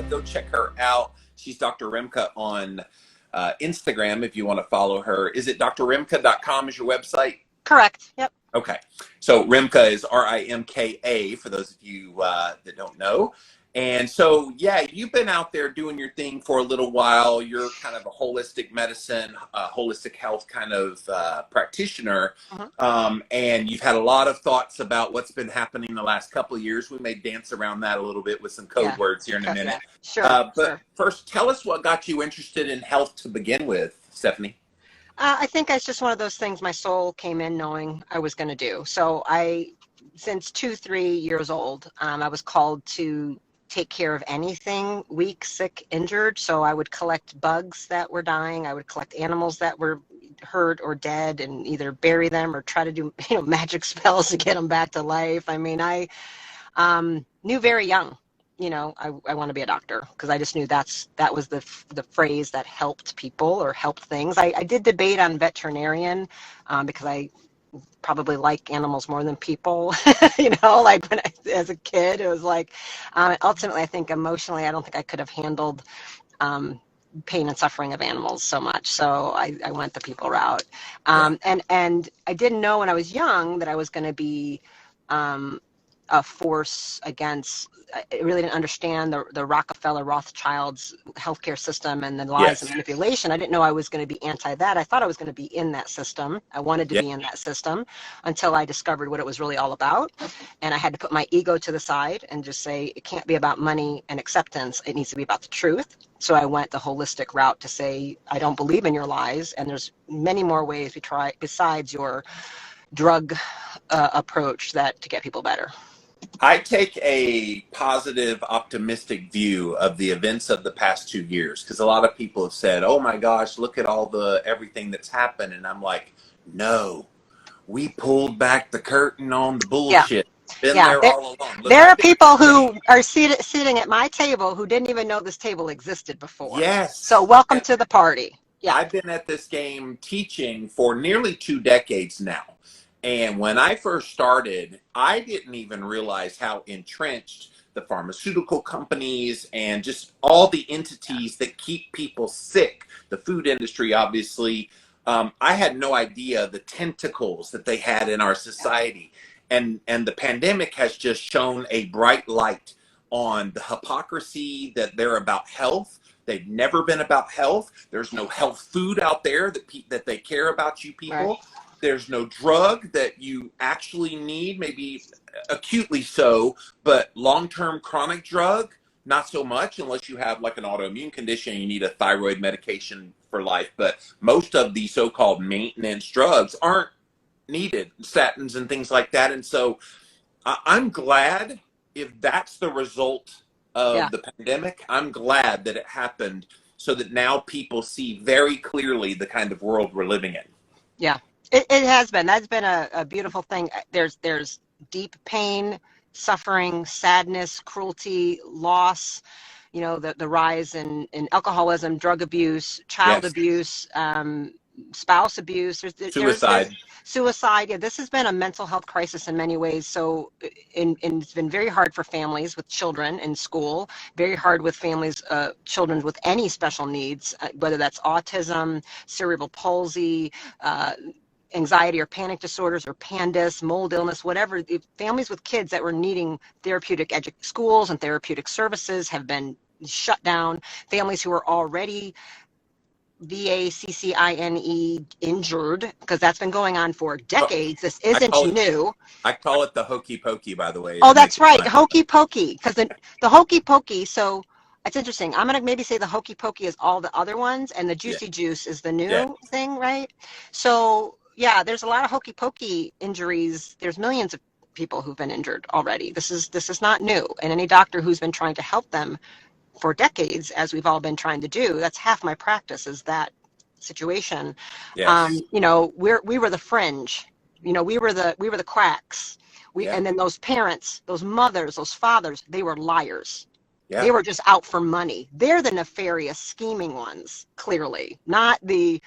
Go check her out. She's Dr. Rimka on Instagram if you want to follow her. Is it drrimka.com is your website? Correct. Yep. Okay. So Rimka is Rimka for those of you that don't know. And so, yeah, you've been out there doing your thing for a little while. You're kind of a holistic medicine, holistic health kind of practitioner. And you've had a lot of thoughts about what's been happening the last couple of years. We may dance around that a little bit with some code words here in a minute. Yeah. Sure. First, tell us what got you interested in health to begin with, Stephanie. I think it's just one of those things my soul came in knowing I was going to do. So since 2-3 years old, I was called to take care of anything weak, sick, injured. So I would collect bugs that were dying. I would collect animals that were hurt or dead and either bury them or try to do magic spells to get them back to life. I mean, I knew very young, I want to be a doctor because I just knew that was the phrase that helped people or helped things. I did debate on veterinarian because I probably like animals more than people, like as a kid, it was like, ultimately, I think emotionally, I don't think I could have handled pain and suffering of animals so much. So I went the people route. And I didn't know when I was young that I was going to be a force against. I really didn't understand the Rockefeller Rothschilds healthcare system and the lies and manipulation. I didn't know I was going to be anti that. I thought I was going to be in that system. I wanted to be in that system until I discovered what it was really all about. And I had to put my ego to the side and just say, it can't be about money and acceptance. It needs to be about the truth. So I went the holistic route to say, I don't believe in your lies. And there's many more ways we try besides your drug approach to get people better. I take a positive, optimistic view of the events of the past 2 years because a lot of people have said, oh my gosh, look at everything that's happened. And I'm like, no, we pulled back the curtain on the bullshit. Been there all along. Look, there are people who are sitting at my table who didn't even know this table existed before. Yes. So welcome to the party. Yeah. I've been at this game teaching for nearly 2 decades now. And when I first started, I didn't even realize how entrenched the pharmaceutical companies and just all the entities that keep people sick, the food industry, obviously, I had no idea the tentacles that they had in our society. And the pandemic has just shown a bright light on the hypocrisy that they're about health. They've never been about health. There's no health food out there that they care about you people. Right. There's no drug that you actually need, maybe acutely so, but long-term chronic drug, not so much unless you have like an autoimmune condition and you need a thyroid medication for life. But most of the so-called maintenance drugs aren't needed, statins and things like that. And so I'm glad if that's the result of the pandemic, I'm glad that it happened so that now people see very clearly the kind of world we're living in. Yeah. It has been. That's been a beautiful thing. There's deep pain, suffering, sadness, cruelty, loss, the rise in alcoholism, drug abuse, child abuse, spouse abuse. Suicide. Suicide. Yeah, this has been a mental health crisis in many ways. So, and it's been very hard for families with children in school, very hard with families, children with any special needs, whether that's autism, cerebral palsy, anxiety or panic disorders or PANDAS, mold illness, whatever. Families with kids that were needing therapeutic schools and therapeutic services have been shut down. Families who are already VACCINE injured, because that's been going on for decades. This isn't new. I call it the hokey pokey, by the way. Oh, that's right. Hokey pokey. Because the hokey pokey, so it's interesting. I'm going to maybe say the hokey pokey is all the other ones and the juicy juice is the new thing, right? So yeah, there's a lot of hokey pokey injuries. There's millions of people who've been injured already. This is not new. And any doctor who's been trying to help them for decades, as we've all been trying to do, that's half my practice is that situation. Yes. We were the fringe. We were the cracks. And then those parents, those mothers, those fathers, they were liars. Yeah. They were just out for money. They're the nefarious, scheming ones, clearly, not the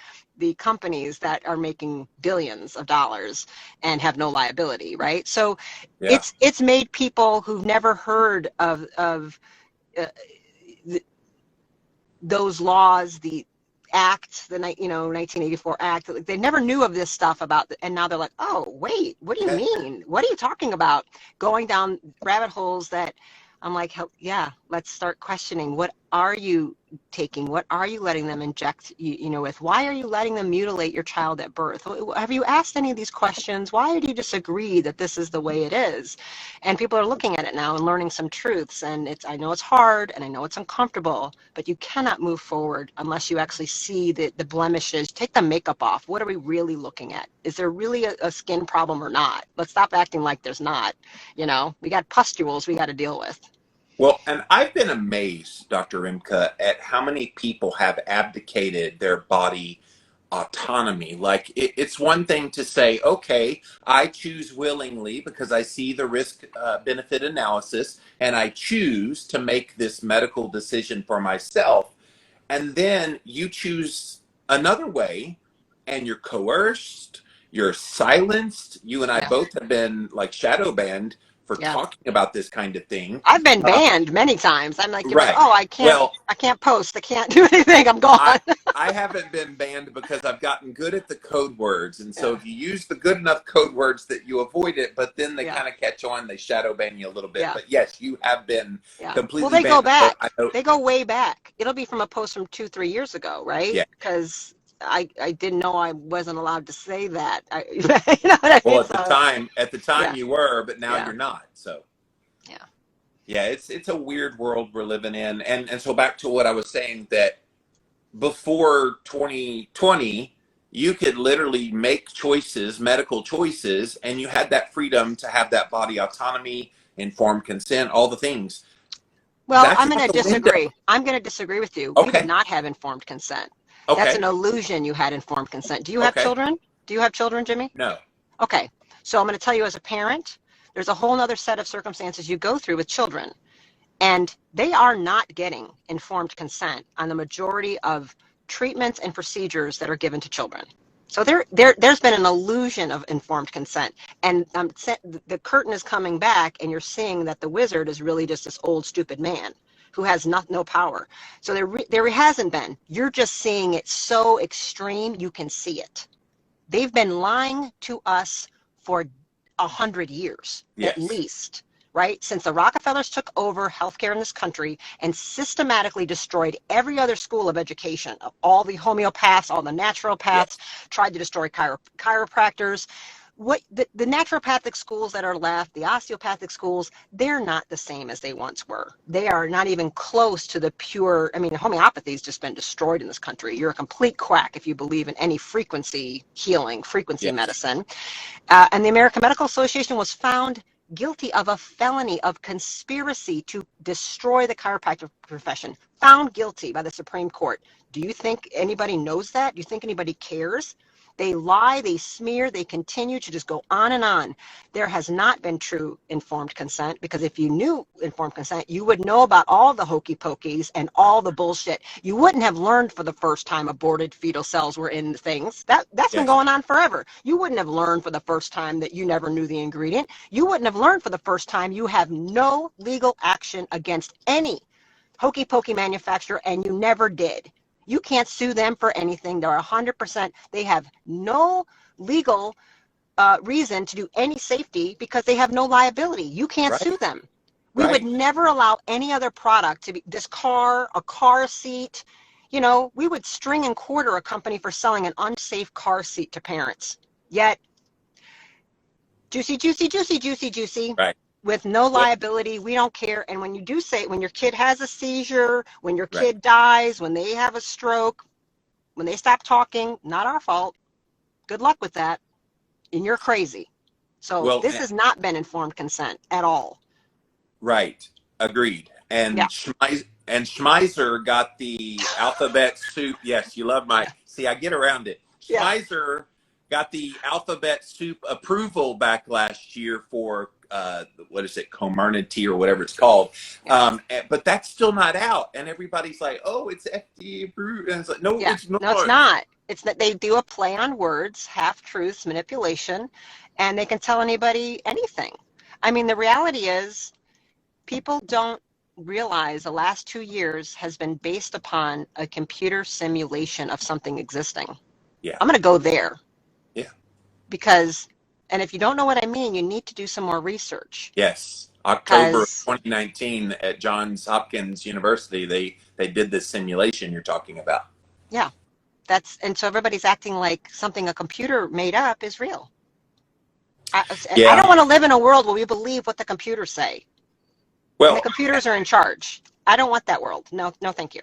companies that are making billions of dollars and have no liability, right? So it's made people who've never heard of those laws, the act, the 1984 act, they never knew of this stuff and now they're like, oh wait, what do you mean? What are you talking about? Going down rabbit holes that I'm like, yeah, let's start questioning. What are you taking? What are you letting them inject with? Why are you letting them mutilate your child at birth? Have you asked any of these questions? Why do you disagree that this is the way it is? And people are looking at it now and learning some truths. And I know it's hard and I know it's uncomfortable, but you cannot move forward unless you actually see the blemishes. Take the makeup off. What are we really looking at? Is there really a skin problem or not? Let's stop acting like there's not. We got pustules we got to deal with. Well, and I've been amazed, Dr. Rimka, at how many people have abdicated their body autonomy. Like, it's one thing to say, okay, I choose willingly because I see the risk benefit analysis and I choose to make this medical decision for myself. And then you choose another way and you're coerced, you're silenced. You and I both have been like shadow banned for talking about this kind of thing. I've been banned many times. I'm like, right. Oh, I can't post. I can't do anything. I'm gone. I haven't been banned because I've gotten good at the code words. And so if you use the good enough code words that you avoid it, but then they kind of catch on, they shadow ban you a little bit. But yes, you have been completely banned. Well, they go back. So they go way back. It'll be from a post from 2-3 years ago, right? Yeah. Because I didn't know I wasn't allowed to say that. You know what I mean? Well, at the time you were, but now you're not. So yeah, it's a weird world we're living in. And so back to what I was saying, that before 2020, you could literally make choices, medical choices, and you had that freedom to have that body autonomy, informed consent, all the things. Well, I'm going to disagree. I'm going to disagree with you. Okay. We did not have informed consent. Okay. That's an illusion you had informed consent. Do you have children? Do you have children, Jimmy? No. Okay. So I'm going to tell you, as a parent, there's a whole other set of circumstances you go through with children. And they are not getting informed consent on the majority of treatments and procedures that are given to children. So there's been an illusion of informed consent. And the curtain is coming back, and you're seeing that the wizard is really just this old, stupid man who has no power. So there hasn't been. You're just seeing it so extreme, you can see it. They've been lying to us for 100 years, at least, right? Since the Rockefellers took over healthcare in this country and systematically destroyed every other school of education, all the homeopaths, all the naturopaths, tried to destroy chiropractors. The naturopathic schools that are left, the osteopathic schools, they're not the same as they once were. They are not even close to the pure. I mean, homeopathy has just been destroyed in this country. You're a complete quack if you believe in any frequency healing, frequency medicine. And the American Medical Association was found guilty of a felony of conspiracy to destroy the chiropractic profession. Found guilty by the Supreme Court. Do you think anybody knows that? Do you think anybody cares? They lie, they smear, they continue to just go on and on. There has not been true informed consent, because if you knew informed consent, you would know about all the hokey pokies and all the bullshit. You wouldn't have learned for the first time aborted fetal cells were in things. That's been going on forever. You wouldn't have learned for the first time that you never knew the ingredient. You wouldn't have learned for the first time you have no legal action against any hokey pokey manufacturer, and you never did. You can't sue them for anything. They're 100%. They have no legal reason to do any safety because they have no liability. You can't sue them. We would never allow any other product to be this car, a car seat. We would string and quarter a company for selling an unsafe car seat to parents. Yet, juicy, juicy, juicy, juicy, juicy. Right. With no liability, we don't care. And when you do say, when your kid has a seizure, when your kid dies, when they have a stroke, when they stop talking, not our fault. Good luck with that. And you're crazy. So this has not been informed consent at all. Right. Agreed. And Schmeiser got the alphabet soup. Yes, you love see, I get around it. Schmeiser got the alphabet soup approval back last year for what is it, Comirnaty or whatever it's called. But that's still not out. And everybody's like, oh, it's FDA approved. And it's like, no, it's not. No, it's not. It's that they do a play on words, half-truths, manipulation, and they can tell anybody anything. I mean, the reality is people don't realize the last 2 years has been based upon a computer simulation of something existing. Yeah. I'm going to go there Yeah. because, and if you don't know what I mean, you need to do some more research. Yes. October of Because, 2019 at Johns Hopkins University, they did this simulation you're talking about. yeah, and so everybody's acting like something a computer made up is real. I Yeah. don't want to live in a world where we believe what the computers say and the Well, computers are in charge. I don't want that world. No, no, thank you.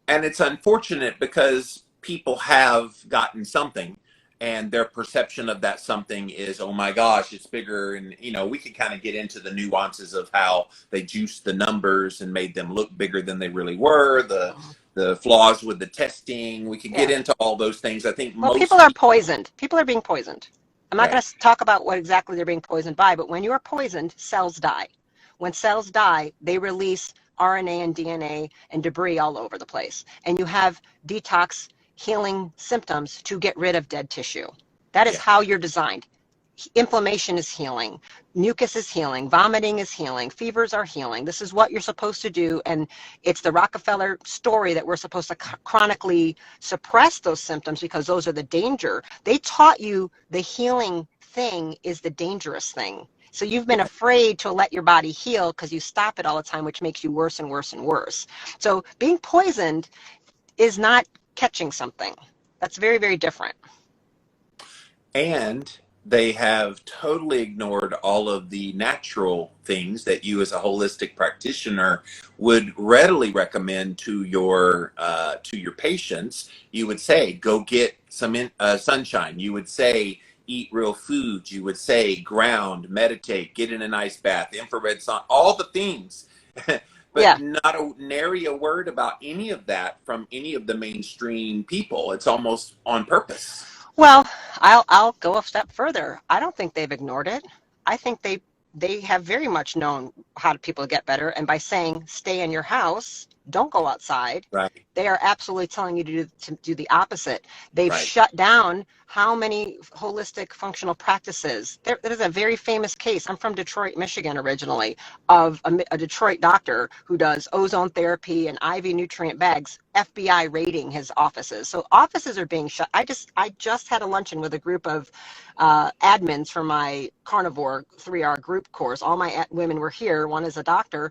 and it's unfortunate because people have gotten something and their perception of that something is, oh my gosh, it's bigger. And, we could kind of get into the nuances of how they juiced the numbers and made them look bigger than they really were, the flaws with the testing. We could get Yeah. into all those things. I think Well, most people are poisoned. People are being poisoned. I'm not right. going to talk about what exactly they're being poisoned by, but when you are poisoned, cells die. When cells die, they release RNA and DNA and debris all over the place. And you have detox healing symptoms to get rid of dead tissue. That is Yeah. how you're designed. Inflammation is healing, mucus is healing, vomiting is healing, fevers are healing. This is what you're supposed to do. And it's the Rockefeller story that we're supposed to chronically suppress those symptoms because those are the danger. They taught you the healing thing is the dangerous thing. So you've been afraid to let your body heal because you stop it all the time, which makes you worse and worse and worse. So being poisoned is not catching something. That's very, very different. And they have totally ignored all of the natural things that you as a holistic practitioner would readily recommend to your patients. You would say, go get some sunshine. You would say, eat real foods. You would say, ground, meditate, get in an ice bath, infrared sun, all the things. But Yeah. not a nary a word about any of that from any of the mainstream people. It's almost on purpose. Well, I'll go a step further. I don't think they've ignored it. I think they have very much known how do people get better, and by saying stay in your house, don't go outside, Right. they are absolutely telling you to do the opposite. They've Right. shut down how many holistic functional practices. There's a very famous case. I'm from Detroit, Michigan originally, of a Detroit doctor who does ozone therapy and IV nutrient bags, FBI raiding his offices. So offices are being shut. I just had a luncheon with a group of admins for my carnivore 3-hour group course. All my women were here. One is a doctor.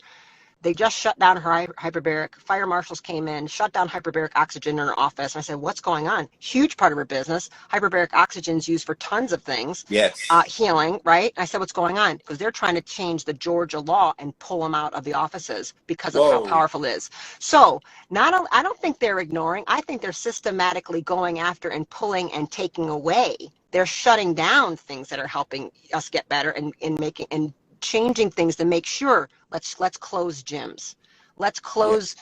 They just shut down her hyperbaric. Fire marshals came in, shut down hyperbaric oxygen in her office. And I said, what's going on? Huge part of her business. Hyperbaric oxygen is used for tons of things. Yes. Healing, right? I said, what's going on? Because they're trying to change the Georgia law and pull them out of the offices because of how Whoa. powerful it is. So I don't think they're ignoring. I think they're systematically going after and pulling and taking away. They're shutting down things that are helping us get better and making and changing things to make sure let's close gyms, let's Yeah. close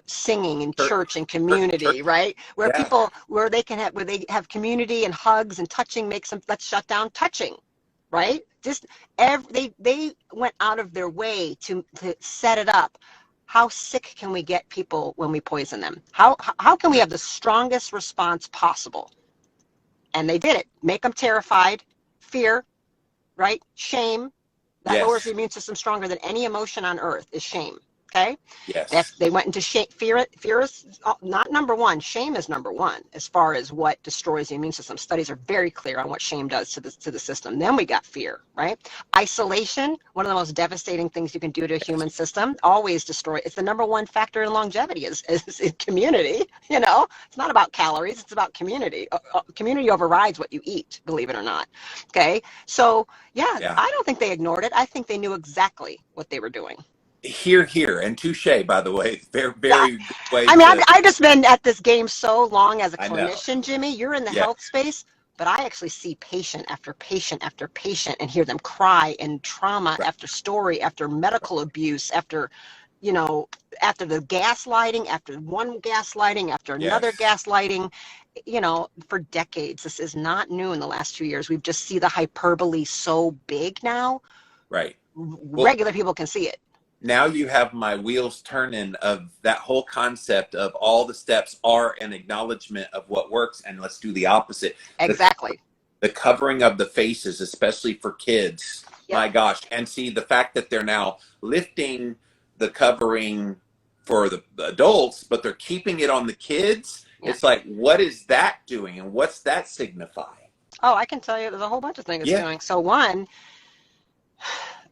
singing and Church. church and community, right? Where Yeah. people where they have community and hugs and touching makes them, let's shut down touching, right? Just they went out of their way to set it up. How sick can we get people when we poison them? How can we have the strongest response possible? And they did it. Make them terrified, fear, right? Shame. That lowers the Yes. immune system stronger than any emotion on earth is shame. Okay. Yes. They went into shame. Fear is not number one. Shame is number one as far as what destroys the immune system. Studies are very clear on what shame does to the system. Then we got fear, right? Isolation, one of the most devastating things you can do to a human system, always destroy. It's the number one factor in longevity is community. It's not about calories. It's about community. Community overrides what you eat, believe it or not. Okay. So yeah, Yeah. I don't think they ignored it. I think they knew exactly what they were doing. Here, and touche, by the way. Very, Yeah. very good way I mean, I've, to. I've just been at this game so long as a I know. clinician, Jimmy. You're in the Yeah. health space, but I actually see patient after patient after patient and hear them cry and trauma Right. after story after medical abuse after the gaslighting, after one gaslighting, after another Yes. gaslighting, for decades. This is not new in the last 2 years. We've just see the hyperbole so big now. Right. Well, Regular people can see it. now you have my wheels turning of that whole concept of all the steps are an acknowledgement of what works, and let's do the opposite. Exactly. The covering of the faces, especially for kids. Yep. My gosh. And see the fact that they're now lifting the covering for the adults, but they're keeping it on the kids. Yeah. It's like, what is that doing, and what's that signify? Oh, I can tell you there's a whole bunch of things it's Yeah. doing. So one,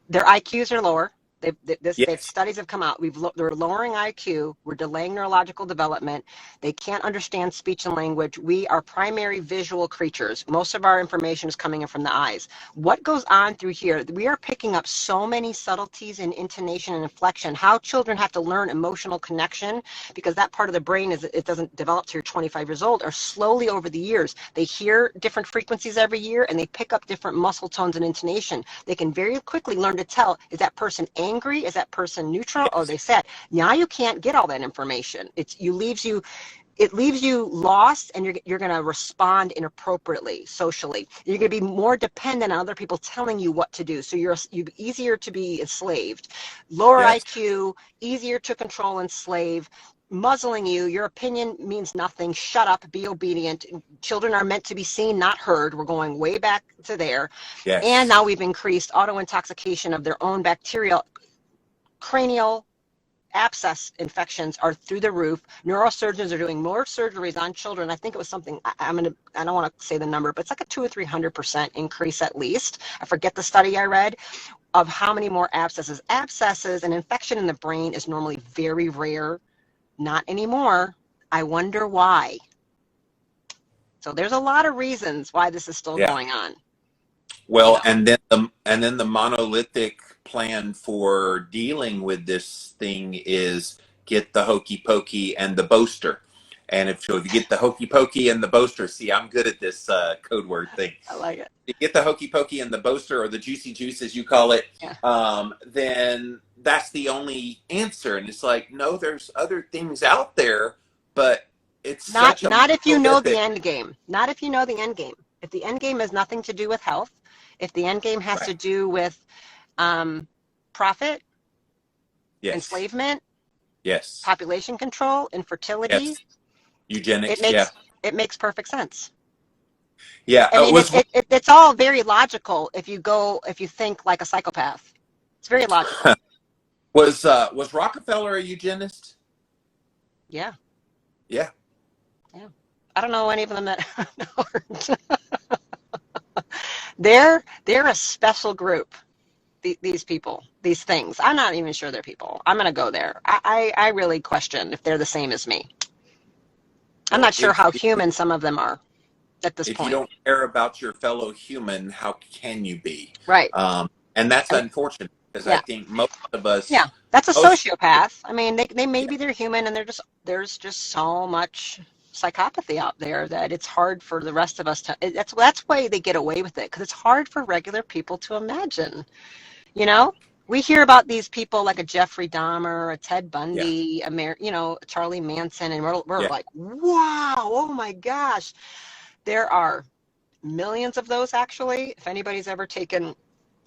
their IQs are lower. They've Yes. studies have come out. They're lowering IQ. We're delaying neurological development. They can't understand speech and language. We are primary visual creatures. Most of our information is coming in from the eyes. What goes on through here? We are picking up so many subtleties in intonation and inflection. How children have to learn emotional connection because that part of the brain it doesn't develop till you're 25 years old. Or slowly over the years, they hear different frequencies every year and they pick up different muscle tones and intonation. They can very quickly learn to tell, is that person angry? Is that person neutral? Or are Yes. they sad? Now you can't get all that information. It leaves you lost, and you're going to respond inappropriately socially. You're going to be more dependent on other people telling you what to do. So you're easier to be enslaved. Lower Yes. IQ, easier to control, enslave. Muzzling you, your opinion means nothing. Shut up, be obedient. Children are meant to be seen, not heard. We're going way back to there. And Yes. now we've increased auto intoxication of their own bacterial cranial abscess infections are through the roof. Neurosurgeons are doing more surgeries on children. I think it was something, I don't want to say the number, but it's like a 200 or 300% increase at least. I forget the study I read of how many more abscesses. Abscesses and infection in the brain is normally very rare. Not anymore. I wonder why. So there's a lot of reasons why this is still Yeah. going on. Well, and then the monolithic plan for dealing with this thing is get the hokey pokey and the boaster. And if you get the hokey pokey and the boaster, see, I'm good at this code word thing. I like it. You get the hokey pokey and the boaster, or the juicy juice as you call it, Yeah. then that's the only answer. And it's like, no, there's other things out there, but it's such a Not if you know the monolithic. end game. Not if you know the end game. If the end game has nothing to do with health, if the end game has Right. to do with profit, Yes. enslavement, Yes. population control, infertility, Yes. Eugenics. it Yeah. makes perfect sense. Yeah. I mean, it's all very logical if you think like a psychopath. It's very logical. Was Rockefeller a eugenist? Yeah. Yeah. Yeah. I don't know any of them that aren't. They're a special group. These people, these things. I'm not even sure they're people. I'm going to go there. I really question if they're the same as me. I'm Well, not sure how human some of them are at this if you point. don't care about your fellow human, how can you be? Right. And that's I mean, unfortunate because I yeah. think most of us, Yeah. That's a most, sociopath. I mean, they yeah, maybe they're human and there's just so much psychopathy out there that it's hard for the rest of us to that's why they get away with it because it's hard for regular people to imagine. You know, we hear about these people like a Jeffrey Dahmer, a Ted yeah, Bundy, Charlie Manson, and we're yeah, like, wow, oh my gosh. There are millions of those actually. If anybody's ever taken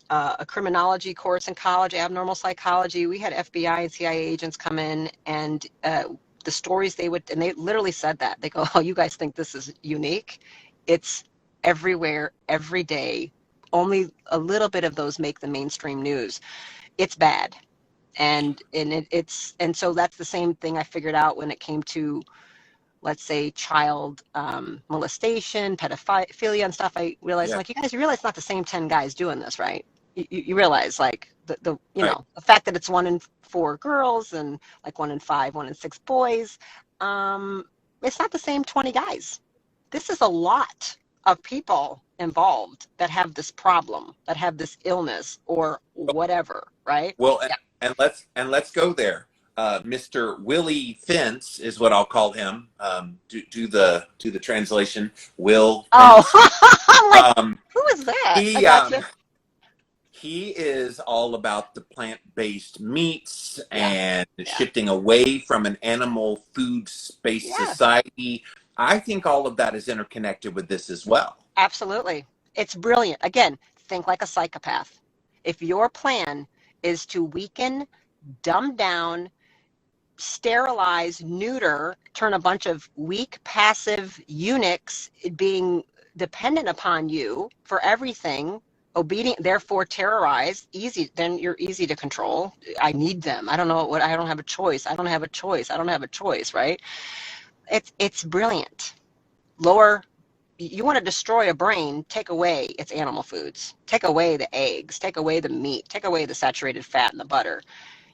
a criminology course in college, abnormal psychology, we had FBI and CIA agents come in and the stories and they literally said that. They go, oh, you guys think this is unique? It's everywhere, every day. Only a little bit of those make the mainstream news. It's bad. And so that's the same thing I figured out when it came to, let's say, child molestation, pedophilia and stuff. I realized, yeah, like, you realize it's not the same 10 guys doing this, right? You realize, like, right. the fact that it's 1 in 4 girls and like 1 in 5, 1 in 6 boys. It's not the same 20 guys. This is a lot of people involved that have this problem, that have this illness or whatever, right? Well, Yeah. and let's go there. Mr. Willie Fence is what I'll call him. Do the translation. Will Oh, Fence. I'm like, Um, who is that? I he gotcha. he is all about the plant-based meats Yeah, and yeah, shifting away from an animal food-based yeah, society. I think all of that is interconnected with this as well. absolutely. It's brilliant. Again, think like a psychopath. If your plan is to weaken, dumb down, sterilize, neuter, turn a bunch of weak, passive eunuchs being dependent upon you for everything, obedient, therefore terrorized, easy, then you're easy to control. I need them. I don't know what, I don't have a choice. I don't have a choice. I don't have a choice, right? It's brilliant. Lower, you want to destroy a brain, take away its animal foods, take away the eggs, take away the meat, take away the saturated fat and the butter.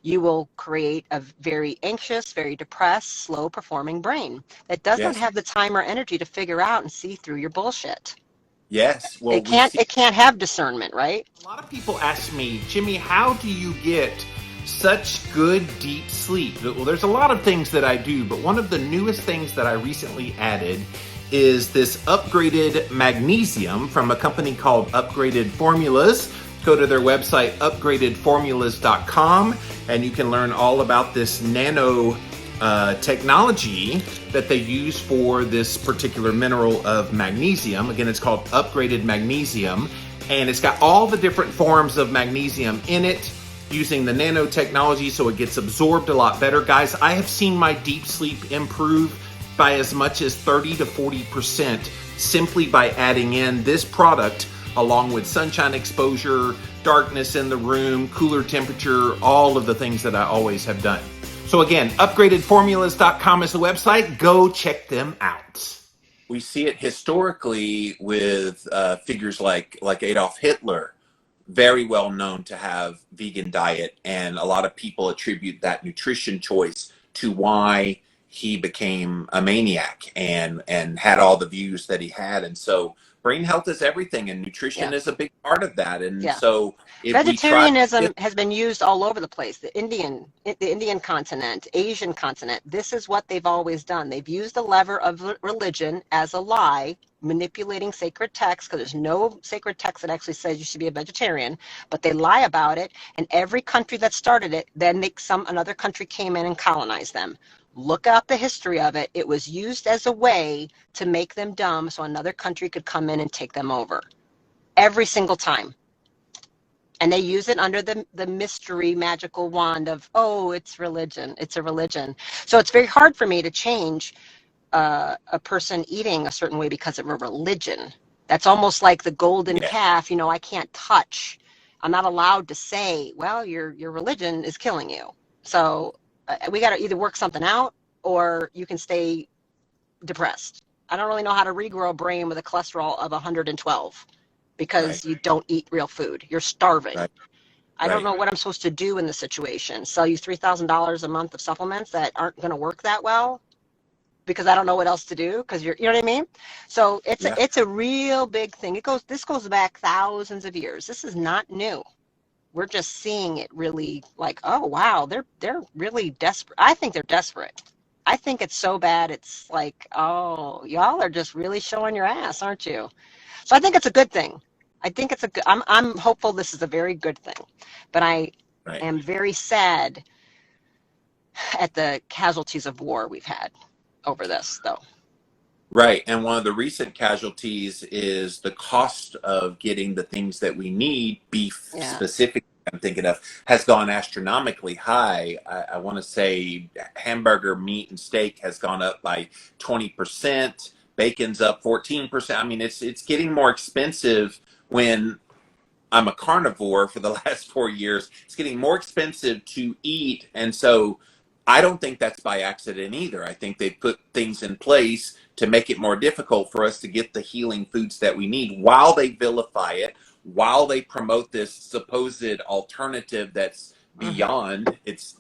You will create a very anxious, very depressed, slow performing brain that does not Yes. have the time or energy to figure out and see through your bullshit. Yes. Well, It we can't see. it can't have discernment, right? A lot of people ask me, Jimmy, how do you get such good deep sleep? Well, there's a lot of things that I do, but one of the newest things that I recently added is this upgraded magnesium from a company called Upgraded Formulas. Go to their website, upgradedformulas.com, and you can learn all about this nano technology that they use for this particular mineral of magnesium. Again, it's called upgraded magnesium, and it's got all the different forms of magnesium in it using the nanotechnology, so it gets absorbed a lot better. Guys, I have seen my deep sleep improve by as much as 30 to 40% simply by adding in this product along with sunshine exposure, darkness in the room, cooler temperature, all of the things that I always have done. So again, upgradedformulas.com is the website. Go check them out. We see it historically with figures like Adolf Hitler, very well known to have vegan diet, and a lot of people attribute that nutrition choice to why he became a maniac and had all the views that he had. And so brain health is everything, and nutrition Yeah. is a big part of that. And Yeah. so if we try, Vegetarianism has been used all over the place. The Indian continent, Asian continent. This is what they've always done. They've used the lever of religion as a lie, manipulating sacred texts, because there's no sacred text that actually says you should be a vegetarian, but they lie about it. And every country that started it, then another country came in and colonized them. Look up the history of it. It was used as a way to make them dumb so another country could come in and take them over. Every single time. And they use it under the mystery magical wand of, oh, it's religion. It's a religion. So it's very hard for me to change a person eating a certain way because of a religion. That's almost like the golden yeah, calf, I can't touch. I'm not allowed to say, well, your religion is killing you. So we got to either work something out or you can stay depressed. I don't really know how to regrow a brain with a cholesterol of 112 because right, you don't eat real food. You're starving. right, I don't right. know what I'm supposed to do in this situation. Sell you $3,000 a month of supplements that aren't going to work that well because I don't know what else to do because you know what I mean? So Yeah, it's a real big thing. This goes back thousands of years. This is not new. We're just seeing it really like, oh wow, they're really desperate. I think they're desperate. I think it's so bad. It's like, oh, y'all are just really showing your ass, aren't you? So I think it's a good thing. I think it's a good. I'm hopeful this is a very good thing, but I right. am very sad at the casualties of war we've had over this, though. Right. And one of the recent casualties is the cost of getting the things that we need, beef Yeah. specifically, I'm thinking of, has gone astronomically high. I want to say hamburger, meat, and steak has gone up by 20%. Bacon's up 14%. I mean, it's getting more expensive when I'm a carnivore for the last 4 years. It's getting more expensive to eat. And so I don't think that's by accident either. I think they put things in place to make it more difficult for us to get the healing foods that we need while they vilify it, while they promote this supposed alternative that's Mm-hmm. beyond. It's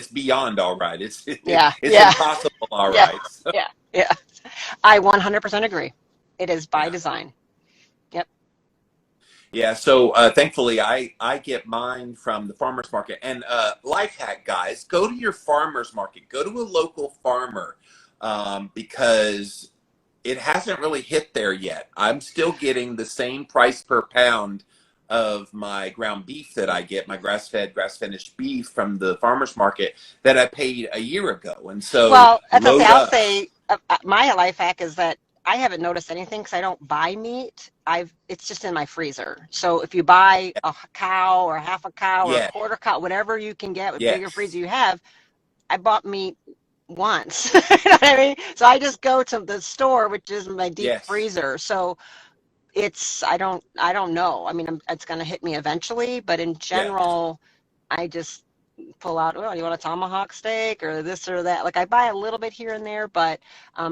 beyond all right. It's Yeah. it's Yeah. impossible all Yeah. right. So, Yeah. Yeah. I 100% agree. It is by yeah. design. Yep. Yeah, so thankfully I get mine from the farmers market. And life hack, guys, go to your farmers market. Go to a local farmer because it hasn't really hit there yet. I'm still getting the same price per pound of my ground beef that I get, my grass-fed, grass-finished beef from the farmers market that I paid a year ago. And so Well, that's okay. load I'll up. say my life hack is that I haven't noticed anything because I don't buy meat. It's just in my freezer. So if you buy a cow or half a cow or a Yeah, quarter cow, whatever you can get with bigger freezer yes, you have, I bought meat once. You know what I mean? So I just go to the store, which is my deep yes. freezer. So it's I don't know. I mean, it's going to hit me eventually, but in Yeah. general, I just pull out, oh, you want a tomahawk steak or this or that? Like I buy a little bit here and there, but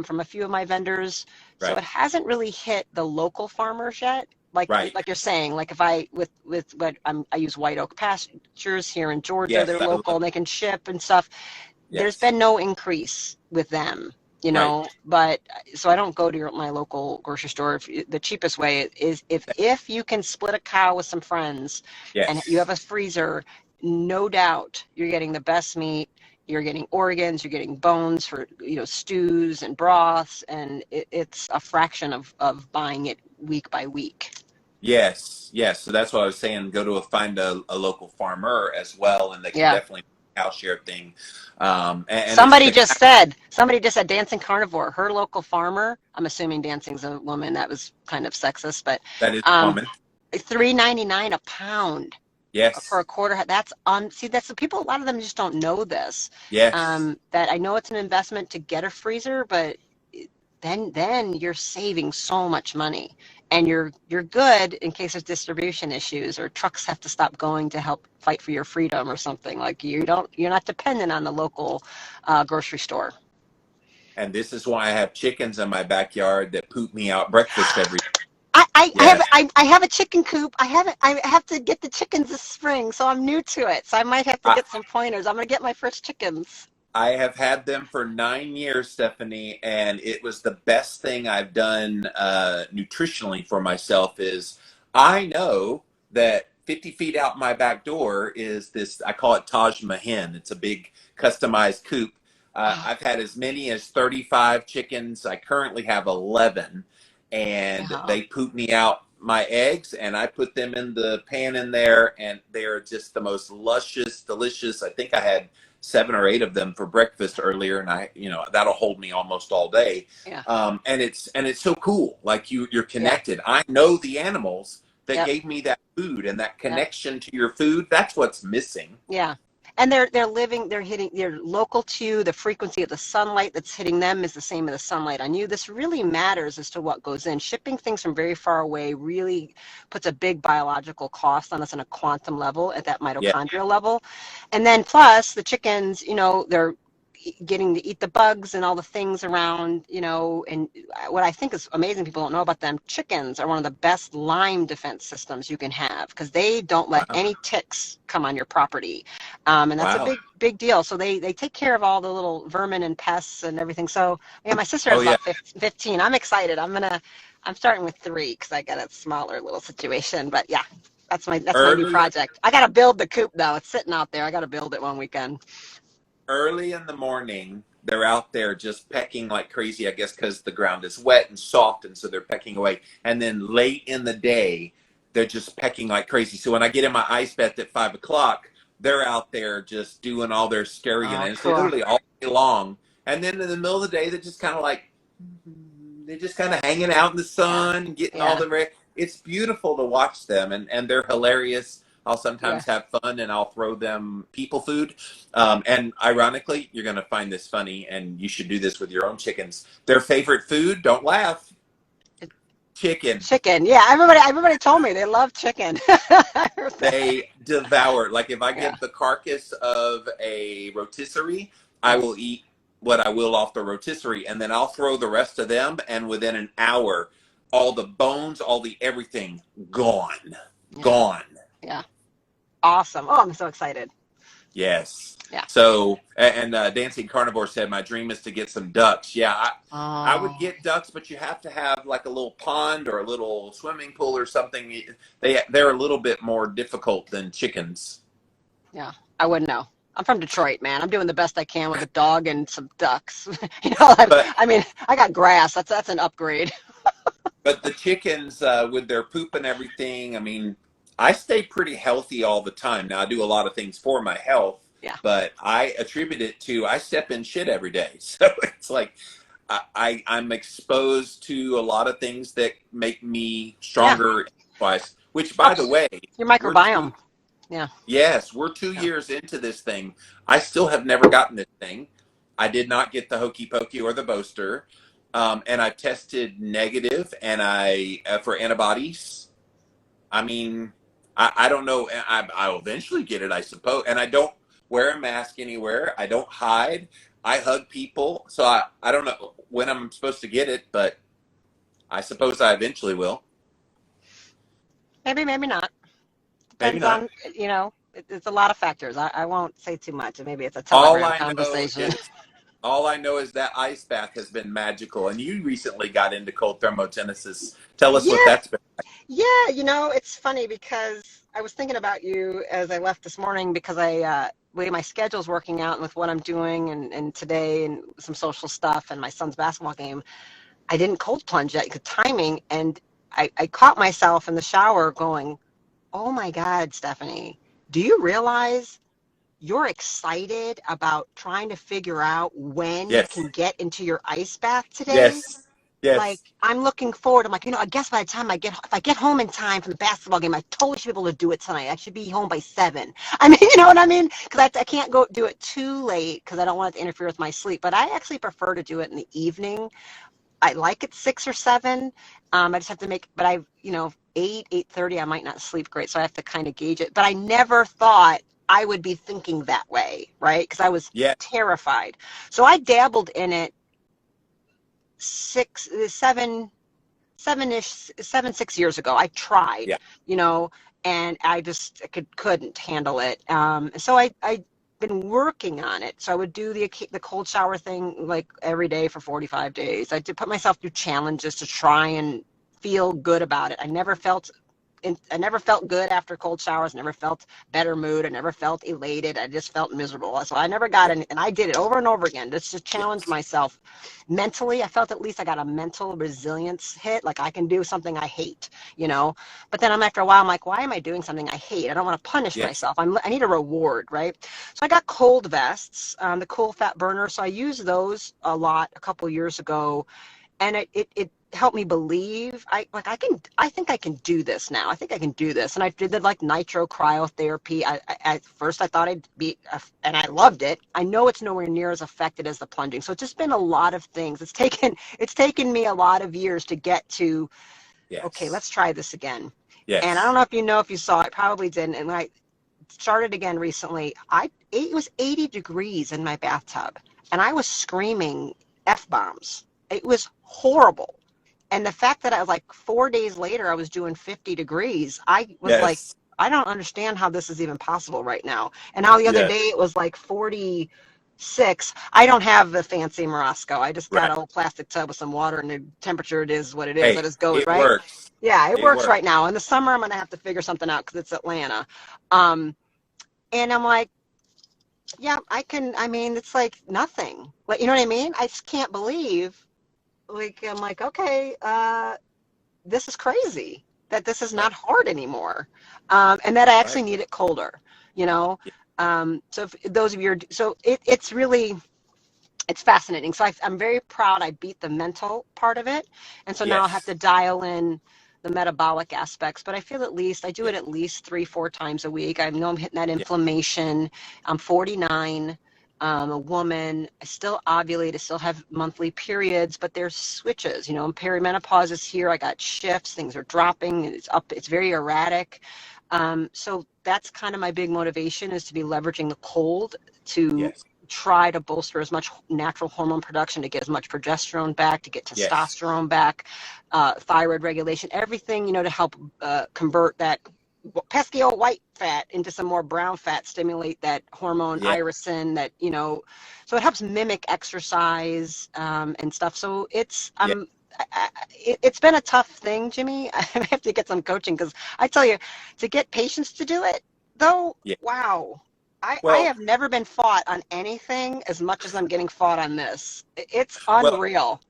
from a few of my vendors, so Right. it hasn't really hit the local farmers yet. Right. Like you're saying, like if I with what I use White Oak Pastures here in Georgia, they're Yes. I local love. and they can ship and stuff. There's Yes. been no increase with them, you Right. know, but so I don't go to my local grocery store. The cheapest way is if you can split a cow with some friends and you have Yes. a freezer, no doubt you're getting the best meat. You're getting organs, you're getting bones for, you know, stews and broths, and it's a fraction of buying it week by week. Yes, yes. So that's what I was saying. Go to find a local farmer as well, and they can Yeah. definitely cow share thing. And it's Somebody just said Dancing Carnivore, her local farmer. I'm assuming Dancing's a woman. That was kind of sexist, but that is um, common. $3.99 a pound for a Yes, quarter. That's on. See, that's the people. A lot of them just don't know this. yes, That I know it's an investment to get a freezer, but then you're saving so much money, and you're good in case there's distribution issues or trucks have to stop going to help fight for your freedom or something. Like you're not dependent on the local grocery store. and this is why I have chickens in my backyard that poop me out breakfast every. Have Yes, I have a chicken coop. I have to get the chickens this spring, so I'm new to it. So I might have to I, get some pointers. I'm gonna get my first chickens. I have had them for 9 years, Stephanie, and it was the best thing I've done nutritionally for myself. Is I know that 50 feet out my back door is this, I call it Taj Mahal. It's a big customized coop. Oh, I've had as many as 35 chickens. I currently have 11, and yeah, they poop me out my eggs, and I put them in the pan in there, and they're just the most luscious, delicious. I think I had 7 or 8 of them for breakfast earlier, and that'll hold me almost all day. yeah, And it's so cool. Like you're yeah, connected. I know the animals that yep, gave me that food, and that yep. connection to your food. That's what's missing. Yeah. And they're local to you. The frequency of the sunlight that's hitting them is the same as the sunlight on you. This really matters as to what goes in. Shipping things from very far away really puts a big biological cost on us on a quantum level at that Yeah, mitochondrial level. And then plus the chickens, you know, they're getting to eat the bugs and all the things around, you know, and what I think is amazing, people don't know about them, chickens are one of the best Lyme defense systems you can have because they don't let wow, any ticks come on your property. And that's a wow. big deal. So they take care of all the little vermin and pests and everything. So yeah, my sister Oh has yeah. about 15. I'm excited. I'm starting with 3 because I got a smaller little situation, but yeah, that's my new Early project. I got to build the coop though. It's sitting out there. I got to build it one weekend. early in the morning, they're out there just pecking like crazy, I guess, because the ground is wet and soft, and so they're pecking away. And then late in the day, they're just pecking like crazy. So when I get in my ice bath at 5 o'clock, they're out there just doing all their scurrying, Oh, and it's cool. literally all day long. And then in the middle of the day, they're just kind of like, they're just kind of hanging out in the Yeah. sun, getting all Yeah. the it's beautiful to watch them, and they're hilarious. I'll Yeah. sometimes have fun, and I'll throw them people food. And ironically, you're going to find this funny, and you should do this with your own chickens. Their favorite food, don't laugh, chicken. Chicken. Yeah. Everybody told me they love chicken. I heard that. They devour. Like if I Yeah. get the carcass of a rotisserie, I Yeah. will eat what I will off the rotisserie, and then I'll throw the rest of them, and within an hour, all the bones, all the everything, gone. Yeah. Gone. Yeah. Awesome. Oh, I'm so excited. Yes. Yeah. So, and Dancing Carnivore said, my dream is to get some ducks. Yeah, I would Oh, get ducks, but you have to have like a little pond or a little swimming pool or something. They're a little bit more difficult than chickens. yeah. I wouldn't know. I'm from Detroit, man. I'm doing the best I can with a dog and some ducks. You know, But I mean, I got grass. That's an upgrade. but the chickens with their poop and everything, I mean, I stay pretty healthy all the time. Now I do a lot of things for my health, Yeah. but I attribute it to I step in shit every day. So it's like I'm exposed to a lot of things that make me Yeah. stronger twice. Which, by the Helps way, your we're two. microbiome. Yeah. Yes, we're two Yeah. years into this thing. I still have never gotten this thing. I did not get the hokey pokey or the boaster. and I tested negative, and I for antibodies. I mean, I don't know. I'll eventually get it, I suppose. And I don't wear a mask anywhere. I don't hide. I hug people. So I don't know when I'm supposed to get it, but I suppose I eventually will. Maybe, maybe not. Maybe Depends not. on, it's a lot of factors. I won't say too much. Maybe it's a All Telegram I know conversation. is all I know is that ice bath has been magical. And you recently got into cold thermogenesis. Tell us what Yeah, that's been. yeah. It's funny because I was thinking about you as I left this morning because way my schedule's working out and with what I'm doing and today and some social stuff and my son's basketball game. I didn't cold plunge yet because timing, and I caught myself in the shower going, "Oh my God, Stephanie, do you realize you're excited about trying to figure out when you Yes. can get into your ice bath today?" Yes. Like, Yes. I'm looking forward. I'm like, I guess by the time if I get home in time from the basketball game, I totally should be able to do it tonight. I should be home by 7. I mean, you know what I mean? Because I can't go do it too late because I don't want it to interfere with my sleep. But I actually prefer to do it in the evening. I like it 6 or 7. I just have to but 8:30, I might not sleep great. So I have to kind of gauge it. But I never thought I would be thinking that way, right? Because I was Yeah. terrified. So I dabbled in it 6 years ago. I tried, Yeah. and I just couldn't handle it. So I been working on it. So I would do the cold shower thing like every day for 45 days. I did put myself through challenges to try and feel good about it. I never felt good after cold showers. Never felt better mood. I never felt elated. I just felt miserable. So I never got Yeah. any, and I did it over and over again just to challenge Yes. myself mentally. I felt at least I got a mental resilience hit. Like I can do something I hate. But then after a while, I'm like, why am I doing something I hate? I don't want to punish Yes. myself. I need a reward, right? So I got cold vests, the cool fat burner. So I used those a lot a couple years ago, and it helped me believe I think I can do this now. I think I can do this. And I did the like nitro cryotherapy. At first I thought I'd be, and I loved it. I know it's nowhere near as effective as the plunging. So it's just been a lot of things. It's taken me a lot of years to get to, okay, Yes. let's try this again. And I don't Yes. know if you saw it, probably didn't. And when I started again recently, it was 80 degrees in my bathtub and I was screaming F-bombs. It was horrible. And the fact that I was like 4 days later, I was doing 50 degrees, I was like, Yes. I don't understand how this is even possible right now. And how the other Yes. day it was like 46. I don't have the fancy Morosco. I just got Right. a old plastic tub with some water and the temperature it is what it is. Hey, That just goes, it right? works. Yeah, it It works works. right now. In the summer, I'm going to have to figure something out because it's Atlanta. Um, and I'm like, yeah, I can. I mean, it's like nothing. Like, you know what I mean? I just can't believe. Like, I'm like, okay, this is crazy that this is Right. not hard anymore, and that I Right. actually need it colder. You know, Yeah. so if those of you are, so it's really it's fascinating. So I'm very proud I beat the mental part of it, and so now I have Yes. to dial in the metabolic aspects. But I feel I do Yeah. it at least 3-4 times a week. I know I'm hitting that Yeah. inflammation. I'm 49. A woman. I still ovulate. I still have monthly periods, but there's switches. Perimenopause is here. I got shifts. Things are dropping. It's up. It's very erratic. So that's kind of my big motivation is to be leveraging the cold to Yes. try to bolster as much natural hormone production to get as much progesterone back, to get Yes. testosterone back, thyroid regulation, everything, to help convert that pesky old white fat into some more brown fat, stimulate that hormone Yeah. irisin so it helps mimic exercise and stuff. So Yeah. it's been a tough thing, Jimmy. I have to get some coaching because I tell you, to get patients to do it, though, Yeah. wow. I Well, have never been fought on anything as much as I'm getting fought on this. It's well, unreal.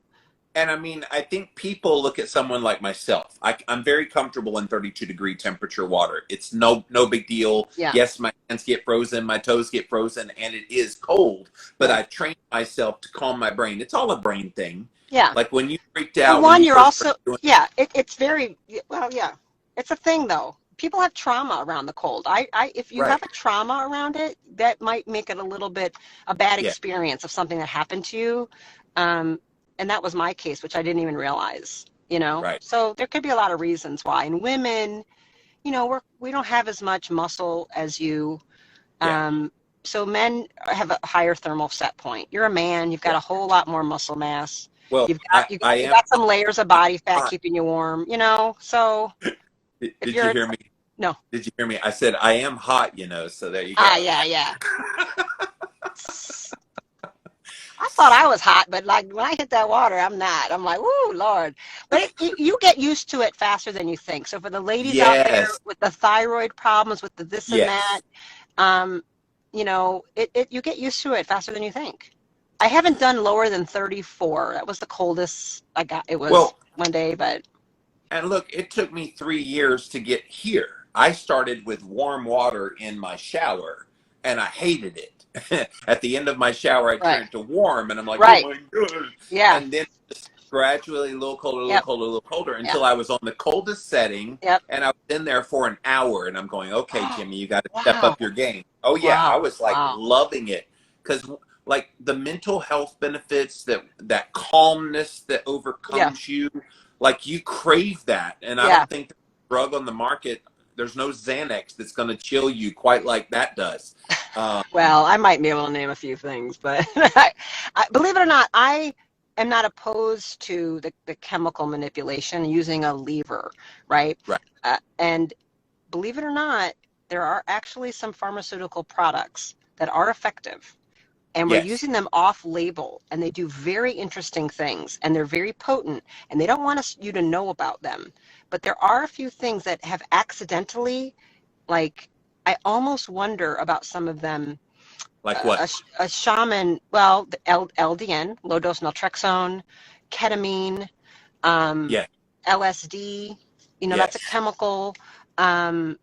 and I mean, I think people look at someone like myself. I'm very comfortable in 32-degree temperature water. It's no big deal. Yeah, Yes, my hands get frozen, my toes get frozen, and it is cold. But right. I've trained myself to calm my brain. It's all a brain thing. Yeah. Like when you freaked Well, out when one, you you're first also, started doing. yeah, it's very, well, yeah. It's a thing, though. People have trauma around the cold. If you Right. have a trauma around it, that might make it a little bit a bad Yeah. experience of something that happened to you. Um, And that was my case, which I didn't even realize, you know? Right. So there could be a lot of reasons why. And women, you know, we don't have as much muscle as you. Yeah. So men have a higher thermal set point. You're a man, you've got Yeah. a whole lot more muscle mass. Well, You've got you, I you am got some layers of body fat hot. keeping you warm, you know. So if Did you you're hear me? no, Did you hear me? I said I am hot, you know. So there you go. yeah, yeah. I thought I was hot, but like when I hit that water, I'm not. I'm like, woo, Lord. But you get used to it faster than you think. So for the ladies out there Yes. with the thyroid problems, with the this and that, Yes. um, you know, you get used to it faster than you think. I haven't done lower than 34. That was the coldest I got. It was Well, one day, but and look, it took me 3 years to get here. I started with warm water in my shower, and I hated it. At the end of my shower, I right, turned it to warm, and I'm like, oh right, my God. yeah, And then just gradually a little colder, a little yep, colder, a little colder yep, until I was on the coldest setting, yep. and I was in there for an hour, and I'm going, okay, Oh, Jimmy, you got to step wow, up your game. Oh, yeah, I wow, was like wow. loving it because like the mental health benefits, that calmness that Yeah, overcomes you, like you crave that. And I yeah. don't think there's a drug on the market, there's no Xanax that's going to chill you quite like that does. Um, Well, I might be able to name a few things, but believe it or not, I am not opposed to the chemical manipulation using a lever, right? right. And believe it or not, there are actually some pharmaceutical products that are effective, and we're Yes. using them off label, and they do very interesting things, and they're very potent, and they don't want you to know about them. But there are a few things that have accidentally, like, I almost wonder about some of them. Like what? A shaman, well, the LDN, low dose naltrexone, ketamine, um, Yeah. LSD, you know, that's a Yes. chemical um,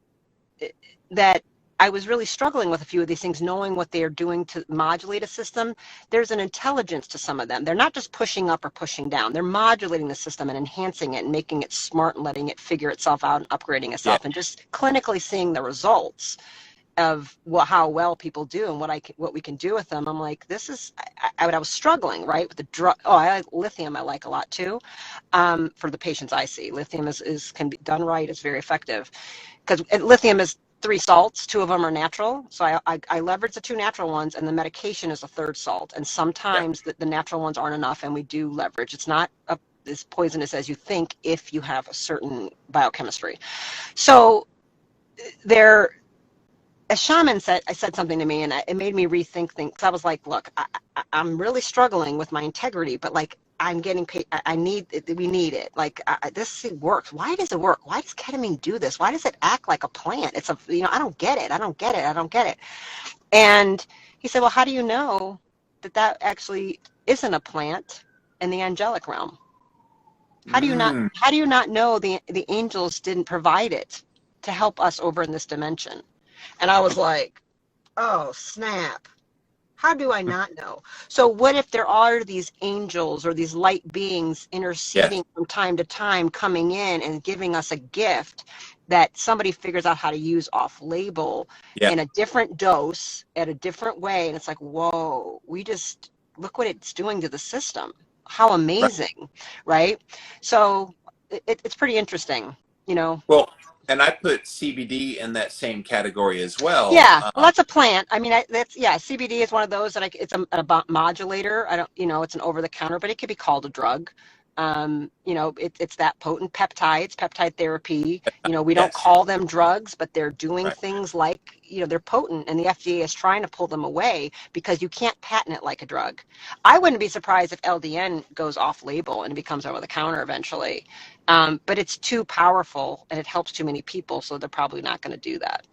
that I was really struggling with a few of these things, knowing what they are doing to modulate a system. There's an intelligence to some of them. They're not just pushing up or pushing down. They're modulating the system and enhancing it and making it smart and letting it figure itself out and upgrading Yeah. itself and just clinically seeing the results of how well people do and what we can do with them. I'm like, this is I was struggling, right, with the drug. Oh, lithium I like a lot too. For the patients I see, lithium is can be done right, is very effective because lithium is 3 salts. 2 of them are natural, so I leverage the 2 natural ones, and the medication is a 3rd salt. And Yeah. sometimes the natural ones aren't enough, and we do leverage. It's not as poisonous as you think if you have a certain biochemistry. So there, a shaman said something to me, and it made me rethink things. I was like, look, I'm really struggling with my integrity, but like I'm getting paid. I need it. We need it. Like this works. Why does it work? Why does ketamine do this? Why does it act like a plant? It's a, you know, I don't get it. I don't get it. I don't get it. And he said, well, how do you know that actually isn't a plant in the angelic realm? Mm. How do you not know the angels didn't provide it to help us over in this dimension? And I was like, oh, snap. How do I not know? So what if there are these angels or these light beings Yes. interceding from time to time, coming in and giving us a gift that somebody figures out how to use off label Yeah. in a different dose at a different way? And it's like, whoa, we just look what it's doing to the system. How Right. amazing, right? So it's pretty interesting, you know. Well, and I put CBD in that same category as well. Yeah, well, that's a plant. I mean, yeah. CBD is one of those that it's a modulator. I don't, you know, it's an over the counter, but it could be called a drug. You know, it's that potent. Peptide therapy. You know, we don't Yes. call them drugs, but they're doing Right. things like, you know, they're potent, and the FDA is trying to pull them away because you can't patent it like a drug. I wouldn't be surprised if LDN goes off label and becomes over the counter eventually. But it's too powerful and it helps too many people, so they're probably not going to do that.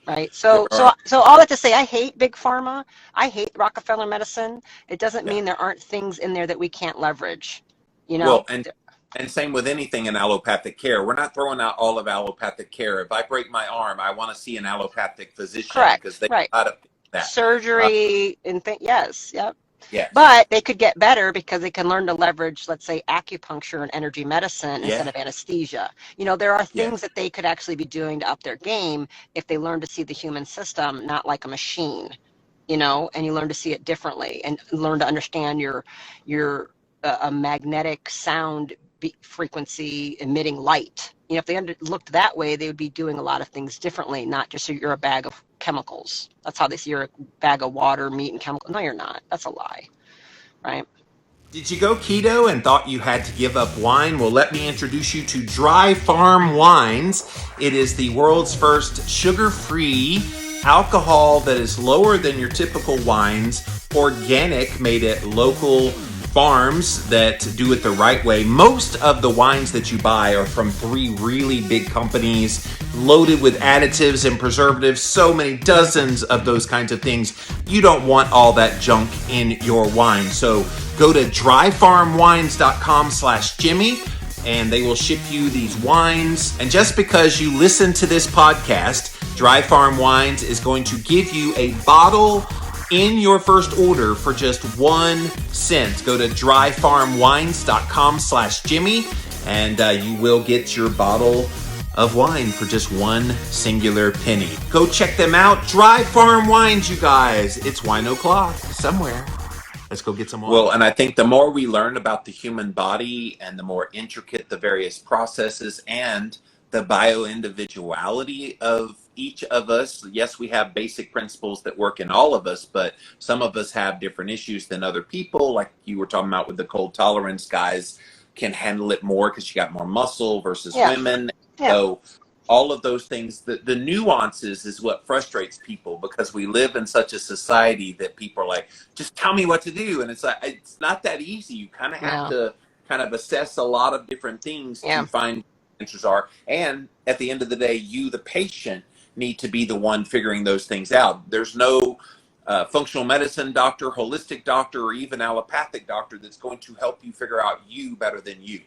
Right. There are. So all that to say, I hate big pharma. I hate Rockefeller medicine. It doesn't Yeah. mean there aren't things in there that we can't leverage. You know? Well, and same with anything in allopathic care. We're not throwing out all of allopathic care. If I break my arm, I want to see an allopathic physician because Correct. they know Right. how to fix that. Surgery and yes. Yep. Yes. But they could get better because they can learn to leverage, let's say, acupuncture and energy medicine instead Yeah. of anesthesia. You know, there are things Yes. that they could actually be doing to up their game if they learn to see the human system not like a machine, you know, and you learn to see it differently and learn to understand your a magnetic sound frequency emitting light. You know, if they looked that way, they would be doing a lot of things differently, not just so you're a bag of chemicals. That's how they see you're a bag of water, meat, and chemicals. No, you're not. That's a lie, right? Did you go keto and thought you had to give up wine? Well, let me introduce you to Dry Farm Wines. It is the world's first sugar-free alcohol that is lower than your typical wines, organic, made at local farms that do it the right way. Most of the wines that you buy are from 3 really big companies, loaded with additives and preservatives, so many dozens of those kinds of things. You don't want all that junk in your wine. So go to dryfarmwines.com/Jimmy and they will ship you these wines. And just because you listen to this podcast, Dry Farm Wines is going to give you a bottle in your first order for just 1 cent. Go to dryfarmwines.com/Jimmy and you will get your bottle of wine for just 1 singular penny. Go check them out. Dry Farm Wines, you guys. It's wine o'clock somewhere. Let's go get some wine. Well, and I think the more we learn about the human body and the more intricate the various processes and the bio-individuality of each of us, yes, we have basic principles that work in all of us, but some of us have different issues than other people. Like you were talking about with the cold tolerance, guys can handle it more because you got more muscle versus women. So all of those things, the nuances is what frustrates people, because we live in such a society that people are like, just tell me what to do. And it's like, it's not that easy. You kind of have to kind of assess a lot of different things to find what the answers are. And at the end of the day, you, the patient, need to be the one figuring those things out. There's no functional medicine doctor, holistic doctor, or even allopathic doctor that's going to help you figure out you better than you.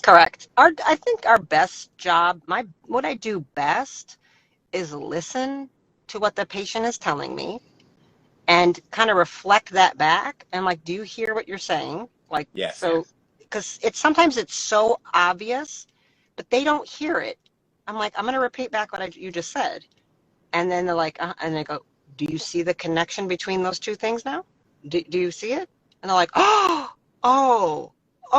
Correct. I think our best job, what I do best is listen to what the patient is telling me and kind of reflect that back. And like, do you hear what you're saying? Like, so, because sometimes it's so obvious, but they don't hear it. I'm like, I'm going to repeat back what you just said. And then they're like, and they go, do you see the connection between those two things now? Do you see it? And they're like, oh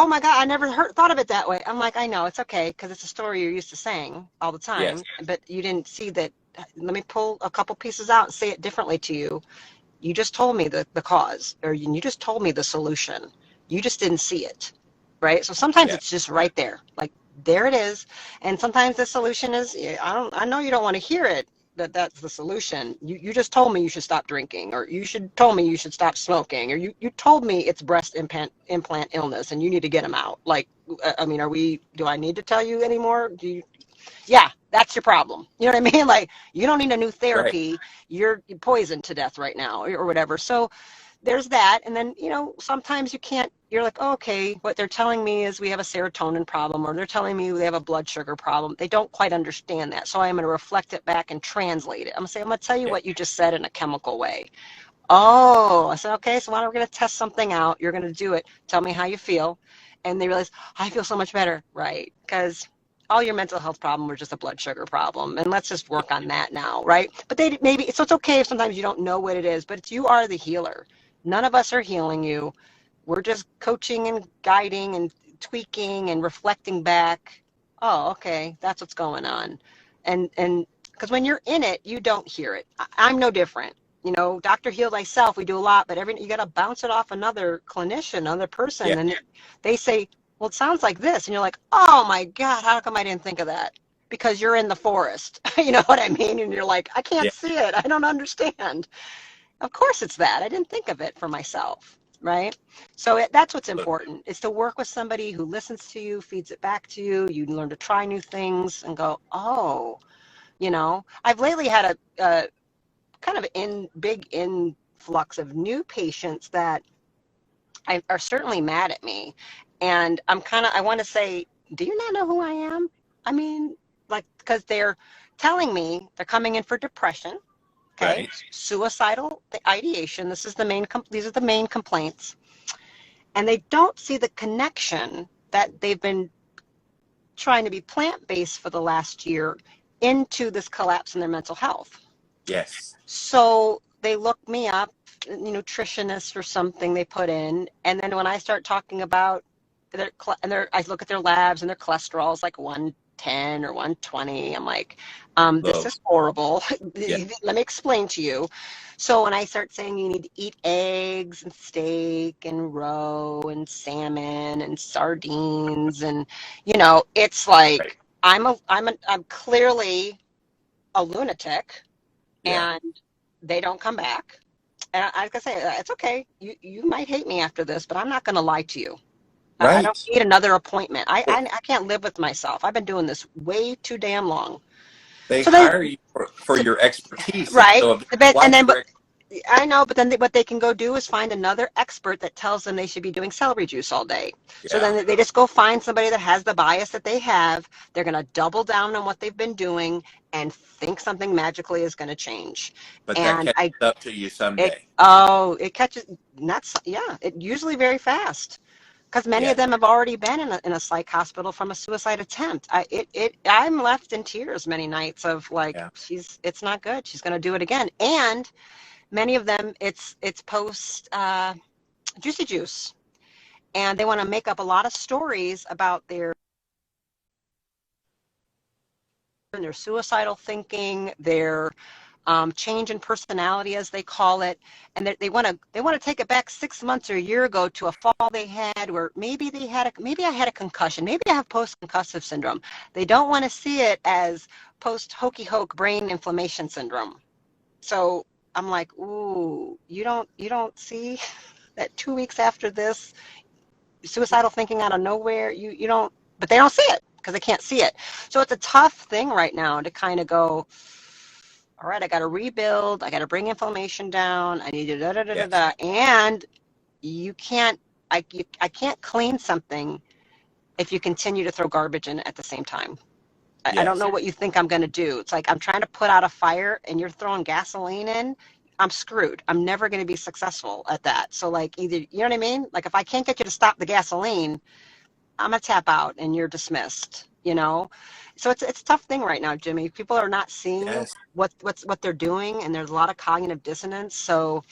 my God, I never thought of it that way. I'm like, I know, it's okay, because it's a story you're used to saying all the time, but you didn't see that. Let me pull a couple pieces out and say it differently to you. You just told me the cause, or you just told me the solution. You just didn't see it, right? So sometimes it's just right there, like there it is. And sometimes the solution is, I know you don't want to hear it, that's the solution. You just told me you should stop drinking, or told me you should stop smoking, or you told me it's breast implant illness and you need to get them out. Like, I mean, do I need to tell you anymore? That's your problem. You know what I mean? Like, you don't need a new therapy. Right. You're poisoned to death right now, or whatever. So there's that. And then, sometimes you're like, oh, okay, what they're telling me is we have a serotonin problem, or they're telling me they have a blood sugar problem. They don't quite understand that. So I'm going to reflect it back and translate it. I'm going to tell you what you just said in a chemical way. Oh, I said, okay, so why don't we going to test something out? You're going to do it. Tell me how you feel. And they realize, I feel so much better, right? Because all your mental health problem was just a blood sugar problem, and let's just work on that now, right? But so it's okay if sometimes you don't know what it is, but you are the healer. None of us are healing you. We're just coaching and guiding and tweaking and reflecting back. Oh, okay, that's what's going on. And because when you're in it, you don't hear it. I'm no different. Dr. Heal Thyself, we do a lot, but you got to bounce it off another clinician, another person, and they say, well, it sounds like this. And you're like, oh my God, how come I didn't think of that? Because you're in the forest. You know what I mean? And you're like, I can't see it. I don't understand. Of course it's that. I didn't think of it for myself, right? So that's what's important, is to work with somebody who listens to you, feeds it back to you. You learn to try new things and go, oh, I've lately had a kind of big influx of new patients that are certainly mad at me. And I want to say, do you not know who I am? I mean, like, because they're telling me they're coming in for depression, okay, right. Suicidal ideation. These are the main complaints. And they don't see the connection that they've been trying to be plant-based for the last year into this collapse in their mental health. Yes. So they look me up, nutritionist or something they put in, and then when I start talking about I look at their labs and their cholesterol is like 110 or 120. I'm like, this Low. is horrible. Yeah. Let me explain to you. So when I start saying you need to eat eggs and steak and roe and salmon and sardines, and it's Right. like I'm clearly a lunatic, Yeah. and they don't come back. And like I say, it's okay. You might hate me after this, but I'm not going to lie to you. I don't Right. need another appointment. I, Well, I I can't live with myself. I've been doing this way too damn long. they So then, hire you for so, your expertise, and right, so if they and like then, your but I know, but then what they can go do is find another expert that tells them they should be doing celery juice all day. So yeah, then they just go find somebody that has the bias that they have. They're going to double down on what they've been doing and think something magically is going to change. but that And catches up to you someday. it catches, yeah, it usually very fast. Because many of Yes. them have already been in a psych hospital from a suicide attempt. I'm left in tears many nights of like, Yeah. it's not good. She's going to do it again. And many of them, it's post juicy juice, and they want to make up a lot of stories about their suicidal thinking, their change in personality, as they call it, and they want to take it back 6 months or a year ago to a fall they had, where maybe I had a concussion, maybe I have post concussive syndrome. They don't want to see it as post hokey hoke brain inflammation syndrome. So I'm like, ooh, you don't see that 2 weeks after this suicidal thinking out of nowhere, you don't, but they don't see it because they can't see it. So it's a tough thing right now to kind of go, all right, I got to rebuild. I got to bring inflammation down. I need to da da da da Yes. da. And you can't, I can't clean something if you continue to throw garbage in at the same time. I don't Yes. know what you think I'm going to do. It's like I'm trying to put out a fire and you're throwing gasoline in. I'm screwed. I'm never going to be successful at that. So like either, you know what I mean? Like if I can't get you to stop the gasoline, I'm gonna tap out and you're dismissed. So it's a tough thing right now, Jimmy. People are not seeing Yes. what they're doing, and there's a lot of cognitive dissonance. So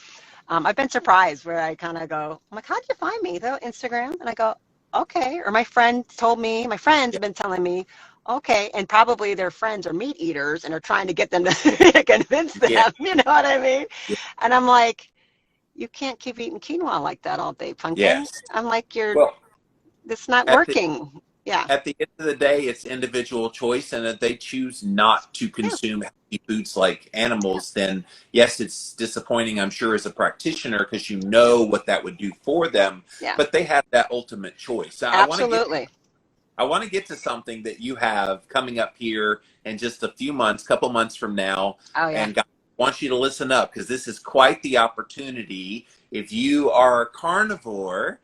I've been surprised where I kind of go, I'm like, how did you find me? Though Instagram, and I go, okay. Or my friends Yeah. have been telling me, okay, and probably their friends are meat eaters and are trying to get them to convince them. Yeah. You know what I mean? Yeah. And I'm like, you can't keep eating quinoa like that all day, pumpkin. Yes. I'm like, Well, it's not at the working. Yeah. at the end of the day, it's individual choice, and if they choose not to Yeah. consume healthy foods like animals, then yes, it's disappointing, I'm sure, as a practitioner, because you know what that would do for them, Yeah. but they have that ultimate choice. Absolutely. I want to get to something that you have coming up here in just a few months, couple months from now. Oh yeah. And guys, I want you to listen up because this is quite the opportunity. If you are a carnivore,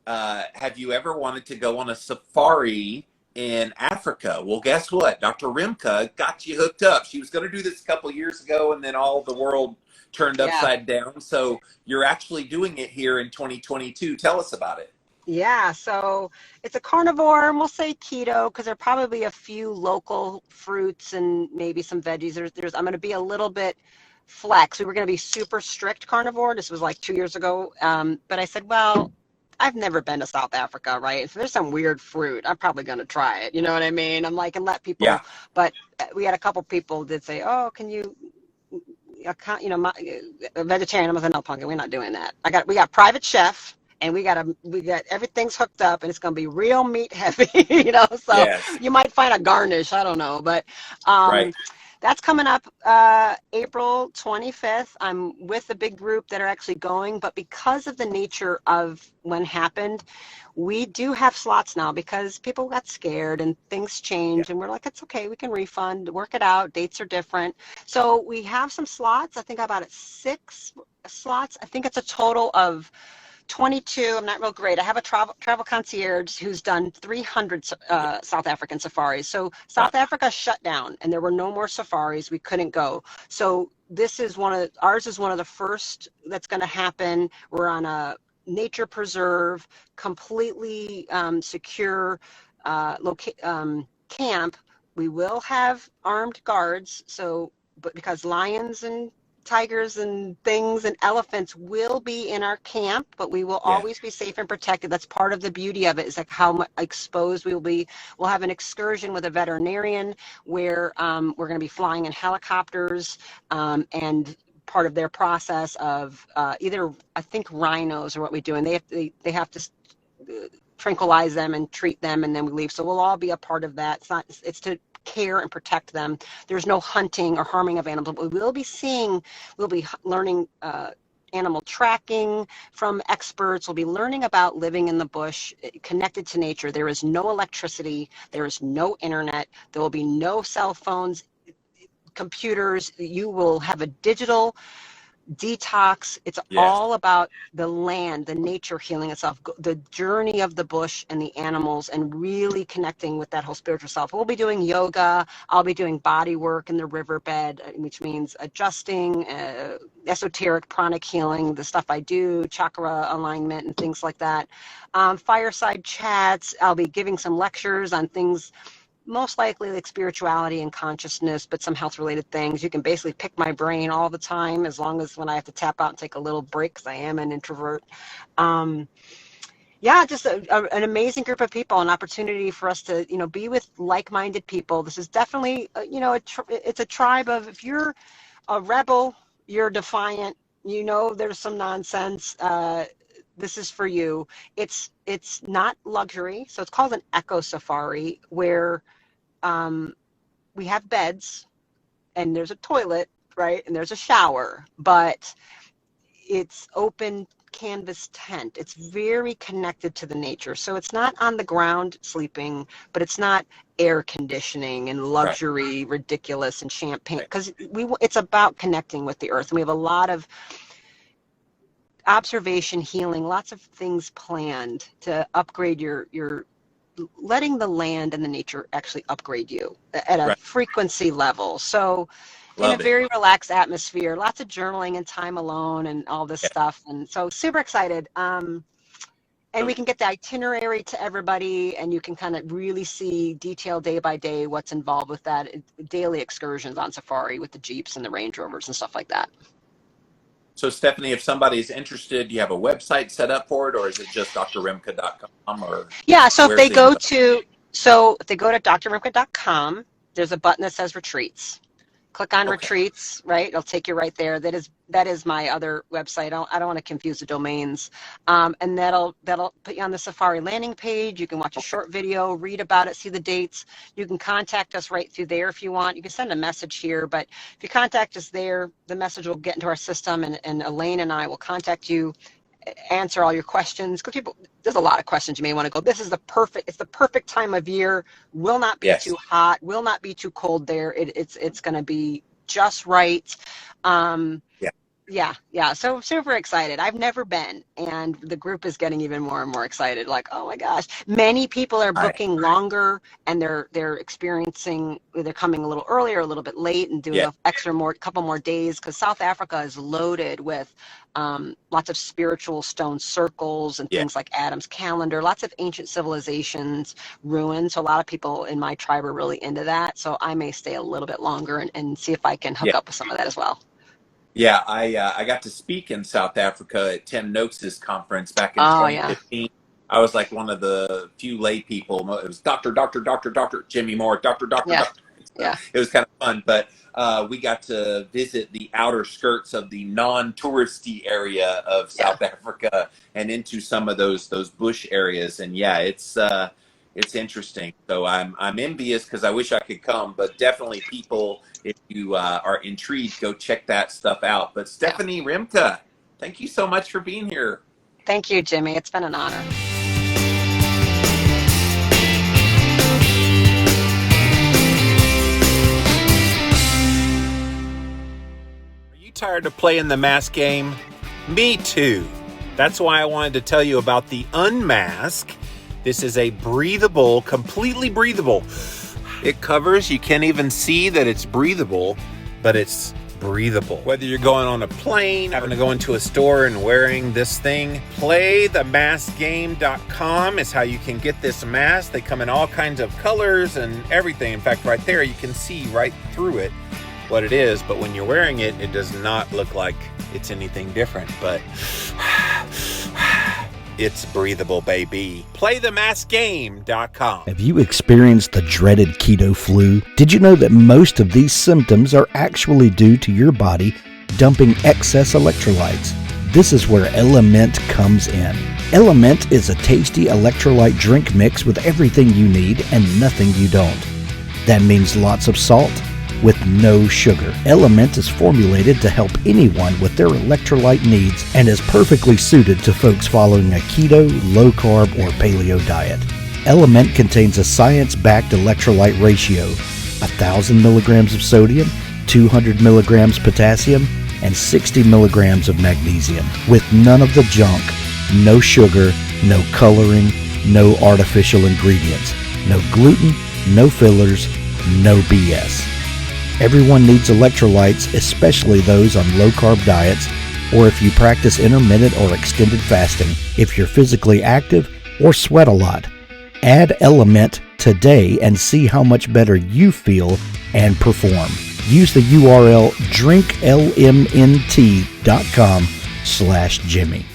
have you ever wanted to go on a safari in Africa? Well, guess what? Dr. Rimka got you hooked up. She was going to do this a couple years ago, and then all the world turned Yeah. upside down. So you're actually doing it here in 2022. Tell us about it. Yeah. So it's a carnivore, and we'll say keto because there are probably a few local fruits and maybe some veggies. I'm going to be a little bit flex. We were going to be super strict carnivore. This was like 2 years ago. But I said, well, I've never been to South Africa, right? If there's some weird fruit, I'm probably going to try it. You know what I mean? I'm like, and let Yeah. people, but we had a couple people did say, oh, can you, a vegetarian. I was like, no, pumpkin, we're not doing that. We got private chef, and we got everything's hooked up, and it's gonna be real meat heavy, So Yes. you might find a garnish, I don't know, but Right. that's coming up April 25th. I'm with a big group that are actually going, but because of the nature of when happened, we do have slots now because people got scared and things Yeah. changed, and we're like, it's okay, we can refund, work it out. Dates are different. So we have some slots. I think about it 6 slots. I think it's a total of 22. I'm not real great. I have a travel concierge who's done 300 South African safaris. So Wow. South Africa shut down and there were no more safaris. We couldn't go. So ours is one of the first that's going to happen. We're on a nature preserve, completely secure camp. We will have armed guards. But because lions and tigers and things and elephants will be in our camp, but we will always be safe and protected. That's part of the beauty of it, is like how exposed we will be. We'll have an excursion with a veterinarian where we're going to be flying in helicopters, and part of their process of either, I think, rhinos are what we do, and they have to tranquilize them and treat them, and then we leave. So we'll all be a part of that. It's to care and protect them. There's no hunting or harming of animals. But we'll be learning animal tracking from experts. We'll be learning about living in the bush, connected to nature. There is no electricity. There is no internet. There will be no cell phones, computers. You will have a digital detox. It's all about the land, the nature healing itself, the journey of the bush and the animals, and really connecting with that whole spiritual self. We'll be doing yoga. I'll be doing body work in the riverbed, which means adjusting, esoteric pranic healing, the stuff I do, chakra alignment and things like that. Fireside chats. I'll be giving some lectures on things, most likely like spirituality and consciousness, but some health related things. You can basically pick my brain all the time, as long as when I have to tap out and take a little break, because I am an introvert. Just an amazing group of people, an opportunity for us to, be with like-minded people. This is definitely, it's a tribe of, if you're a rebel, you're defiant, there's some nonsense, this is for you. It's not luxury, so it's called an eco safari, where we have beds and there's a toilet, right? And there's a shower, but it's open canvas tent. It's very connected to the nature. So it's not on the ground sleeping, but it's not air conditioning and luxury, ridiculous, and champagne, because it's about connecting with the earth. And we have a lot of observation, healing, lots of things planned to upgrade your letting the land and the nature actually upgrade you at a frequency level. So in a very relaxed atmosphere, lots of journaling and time alone and all this stuff. And so super excited. And we can get the itinerary to everybody, and you can kind of really see detailed day by day what's involved with that. Daily excursions on safari with the Jeeps and the Range Rovers and stuff like that. So Stephanie, if somebody's interested, do you have a website set up for it, or is it just drrimka.com? Or so if they go to drrimka.com, there's a button that says retreats. Click on retreats, right? It'll take you right there. That is my other website. I don't want to confuse the domains. And that'll put you on the Safari landing page. You can watch a short video, read about it, see the dates. You can contact us right through there if you want. You can send a message here, but if you contact us there, the message will get into our system, and Elaine and I will contact you, answer all your questions, because there's a lot of questions you may want to go. It's the perfect time of year. Will not be too hot, will not be too cold there. It's going to be just right. So super excited. I've never been, and the group is getting even more and more excited. Like, oh my gosh, many people are booking longer, and they're coming a little earlier, a little bit late, and doing a couple more days, because South Africa is loaded with lots of spiritual stone circles and things like Adam's calendar, lots of ancient civilizations, ruins. So a lot of people in my tribe are really into that. So I may stay a little bit longer and see if I can hook up with some of that as well. Yeah, I got to speak in South Africa at Tim Noakes' conference back in 2015. Yeah. I was like one of the few lay people. It was Dr. Jimmy Moore, Dr. Yeah. It was kind of fun, but we got to visit the outer skirts of the non-touristy area of South Africa and into some of those bush areas. And it's interesting. So I'm envious, because I wish I could come, but definitely people, if you are intrigued, go check that stuff out. But Stephanie Rimka, thank you so much for being here. Thank you, Jimmy. It's been an honor. Are you tired of playing the mask game? Me too. That's why I wanted to tell you about the Unmask. This is a breathable, completely breathable. It covers, you can't even see that it's breathable, but it's breathable. Whether you're going on a plane, having to go into a store and wearing this thing, playthemaskgame.com is how you can get this mask. They come in all kinds of colors and everything. In fact, right there, you can see right through it. what it is, but when you're wearing it, it does not look like it's anything different, but it's breathable, baby. PlayTheMaskGame.com. Have you experienced the dreaded keto flu? Did you know that most of these symptoms are actually due to your body dumping excess electrolytes? This is where Element comes in. Element is a tasty electrolyte drink mix with everything you need and nothing you don't. That means lots of salt with no sugar. Element is formulated to help anyone with their electrolyte needs and is perfectly suited to folks following a keto, low-carb, or paleo diet. Element contains a science-backed electrolyte ratio, 1,000 milligrams of sodium, 200 milligrams potassium, and 60 milligrams of magnesium, with none of the junk, no sugar, no coloring, no artificial ingredients, no gluten, no fillers, no BS. Everyone needs electrolytes, especially those on low-carb diets, or if you practice intermittent or extended fasting, if you're physically active, or sweat a lot. Add Element today and see how much better you feel and perform. Use the URL drinklmnt.com/Jimmy.